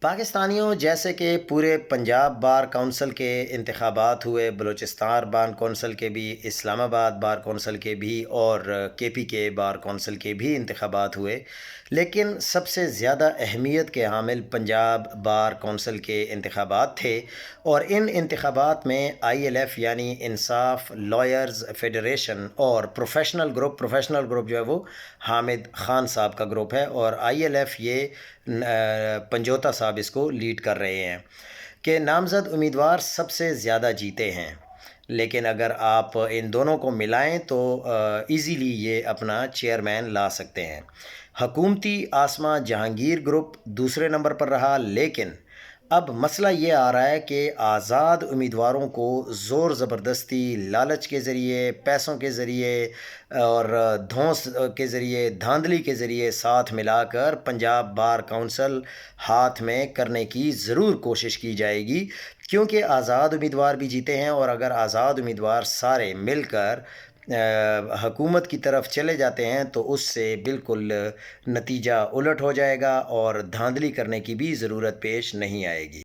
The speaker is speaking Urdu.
پاکستانیوں، جیسے کہ پورے پنجاب بار کونسل کے انتخابات ہوئے، بلوچستان بار کونسل کے بھی، اسلام آباد بار کونسل کے بھی، اور کے پی کے بار کونسل کے بھی انتخابات ہوئے، لیکن سب سے زیادہ اہمیت کے حامل پنجاب بار کونسل کے انتخابات تھے۔ اور ان انتخابات میں آئی ایل ایف یعنی انصاف لائرز فیڈریشن اور پروفیشنل گروپ جو ہے وہ حامد خان صاحب کا گروپ ہے، اور آئی ایل ایف یہ پنجوتا صاحب اس کو لیڈ کر رہے ہیں کہ نامزد امیدوار سب سے زیادہ جیتے ہیں۔ لیکن اگر آپ ان دونوں کو ملائیں تو ایزیلی یہ اپنا چیئرمین لا سکتے ہیں۔ حکومتی آسما جہانگیر گروپ دوسرے نمبر پر رہا، لیکن اب مسئلہ یہ آ رہا ہے کہ آزاد امیدواروں کو زور زبردستی، لالچ کے ذریعے، پیسوں کے ذریعے اور دھونس کے ذریعے، دھاندلی کے ذریعے ساتھ ملا کر پنجاب بار کونسل ہاتھ میں کرنے کی ضرور کوشش کی جائے گی، کیونکہ آزاد امیدوار بھی جیتے ہیں، اور اگر آزاد امیدوار سارے مل کر حکومت کی طرف چلے جاتے ہیں تو اس سے بالکل نتیجہ الٹ ہو جائے گا اور دھاندلی کرنے کی بھی ضرورت پیش نہیں آئے گی۔